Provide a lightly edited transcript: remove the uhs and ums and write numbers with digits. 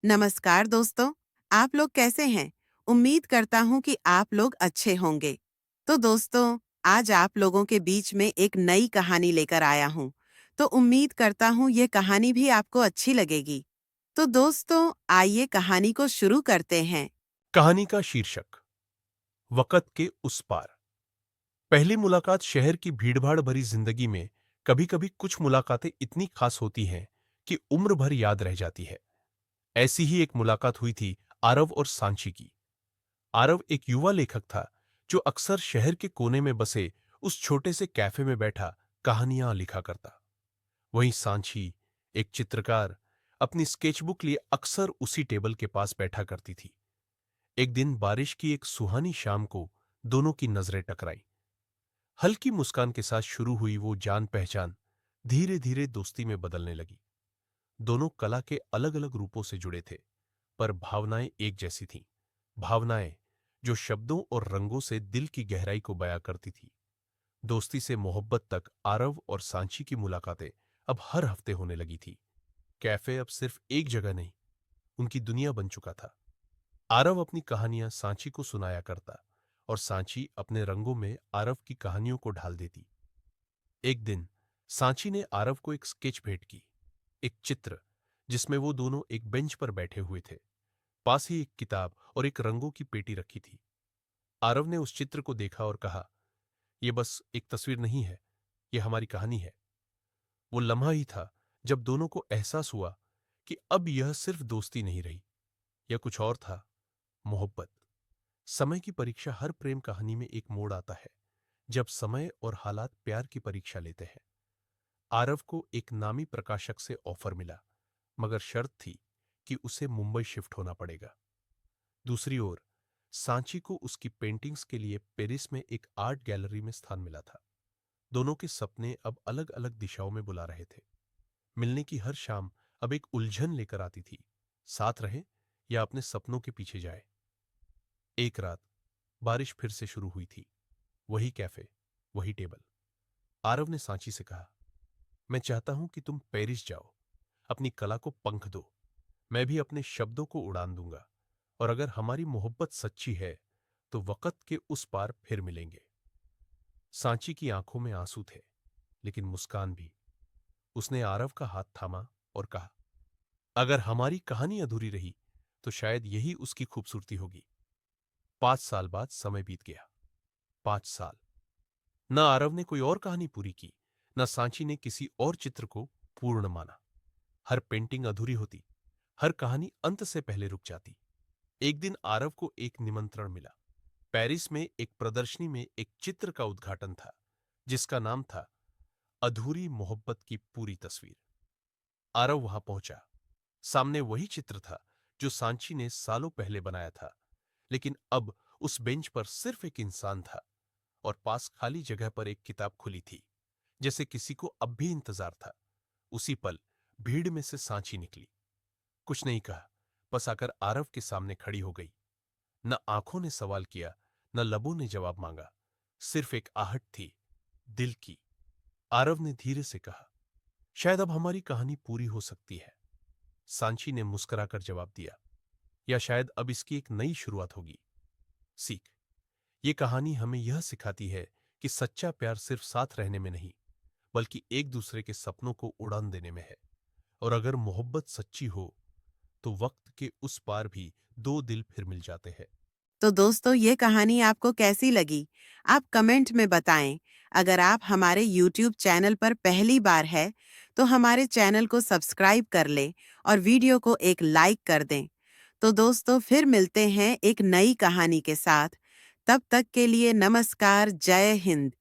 नमस्कार दोस्तों, आप लोग कैसे हैं? उम्मीद करता हूँ कि आप लोग अच्छे होंगे। तो दोस्तों, आज आप लोगों के बीच में एक नई कहानी लेकर आया हूँ। तो उम्मीद करता हूँ ये कहानी भी आपको अच्छी लगेगी। तो दोस्तों, आइए कहानी को शुरू करते हैं। कहानी का शीर्षक वक़्त के उस पार। पहली मुलाकात शहर की भीड़भाड़ भरी जिंदगी में कभी-कभी कुछ मुलाकातें इतनी खास होती हैं कि उम्र भर याद रह जाती है। ऐसी ही एक मुलाकात हुई थी आरव और सांची की। आरव एक युवा लेखक था जो अक्सर शहर के कोने में बसे उस छोटे से कैफे में बैठा कहानियां लिखा करता। वहीं सांची, एक चित्रकार, अपनी स्केचबुक लिए अक्सर उसी टेबल के पास बैठा करती थी। एक दिन बारिश की एक सुहानी शाम को दोनों की नजरें टकराई। हल्की मुस्कान के साथ शुरू हुई वो जान पहचान धीरे धीरे दोस्ती में बदलने लगी। दोनों कला के अलग अलग रूपों से जुड़े थे, पर भावनाएं एक जैसी थीं। भावनाएं जो शब्दों और रंगों से दिल की गहराई को बयां करती थी। दोस्ती से मोहब्बत तक आरव और सांची की मुलाकातें अब हर हफ्ते होने लगी थी। कैफे अब सिर्फ एक जगह नहीं, उनकी दुनिया बन चुका था। आरव अपनी कहानियां सांची को सुनाया करता और सांची अपने रंगों में आरव की कहानियों को ढाल देती। एक दिन सांची ने आरव को एक स्केच भेंट की, एक चित्र जिसमें वो दोनों एक बेंच पर बैठे हुए थे। पास ही एक किताब और एक रंगों की पेटी रखी थी। आरव ने उस चित्र को देखा और कहा, यह बस एक तस्वीर नहीं है, यह हमारी कहानी है। वो लम्हा ही था जब दोनों को एहसास हुआ कि अब यह सिर्फ दोस्ती नहीं रही, यह कुछ और था, मोहब्बत। समय की परीक्षा। हर प्रेम कहानी में एक मोड़ आता है जब समय और हालात प्यार की परीक्षा लेते हैं। आरव को एक नामी प्रकाशक से ऑफर मिला, मगर शर्त थी कि उसे मुंबई शिफ्ट होना पड़ेगा। दूसरी ओर सांची को उसकी पेंटिंग्स के लिए पेरिस में एक आर्ट गैलरी में स्थान मिला था। दोनों के सपने अब अलग अलग दिशाओं में बुला रहे थे। मिलने की हर शाम अब एक उलझन लेकर आती थी, साथ रहे या अपने सपनों के पीछे जाए। एक रात बारिश फिर से शुरू हुई थी। वही कैफे, वही टेबल। आरव ने सांची से कहा, मैं चाहता हूं कि तुम पेरिस जाओ, अपनी कला को पंख दो। मैं भी अपने शब्दों को उड़ान दूंगा, और अगर हमारी मोहब्बत सच्ची है तो वक़्त के उस पार फिर मिलेंगे। सांची की आंखों में आंसू थे, लेकिन मुस्कान भी। उसने आरव का हाथ थामा और कहा, अगर हमारी कहानी अधूरी रही तो शायद यही उसकी खूबसूरती होगी। 5 साल बाद समय बीत गया। 5 साल। न आरव ने कोई और कहानी पूरी की, न सांची ने किसी और चित्र को पूर्ण माना। हर पेंटिंग अधूरी होती, हर कहानी अंत से पहले रुक जाती। एक दिन आरव को एक निमंत्रण मिला। पेरिस में एक प्रदर्शनी में एक चित्र का उद्घाटन था, जिसका नाम था अधूरी मोहब्बत की पूरी तस्वीर। आरव वहां पहुंचा। सामने वही चित्र था जो सांची ने सालों पहले बनाया था, लेकिन अब उस बेंच पर सिर्फ एक इंसान था, और पास खाली जगह पर एक किताब खुली थी, जैसे किसी को अब भी इंतजार था। उसी पल भीड़ में से सांची निकली। कुछ नहीं कहा, बस आकर आरव के सामने खड़ी हो गई। न आंखों ने सवाल किया, न लबों ने जवाब मांगा। सिर्फ एक आहट थी, दिल की। आरव ने धीरे से कहा, शायद अब हमारी कहानी पूरी हो सकती है। सांची ने मुस्कुराकर जवाब दिया, या शायद अब इसकी एक नई शुरुआत होगी। सीख। ये कहानी हमें यह सिखाती है कि सच्चा प्यार सिर्फ साथ रहने में नहीं, बल्कि एक दूसरे के सपनों को उड़ान देने में है। और अगर मोहब्बत सच्ची हो तो वक्त के उस पार भी दो दिल फिर मिल जाते हैं। तो दोस्तों, ये कहानी आपको कैसी लगी? आप कमेंट में बताएं। अगर आप हमारे YouTube चैनल पर पहली बार है, तो हमारे चैनल को सब्सक्राइब कर लें और वीडियो को एक लाइक कर दें। तो दोस्तों, फिर मिलते हैं एक नई कहानी के साथ। तब तक के लिए नमस्कार, जय हिंद।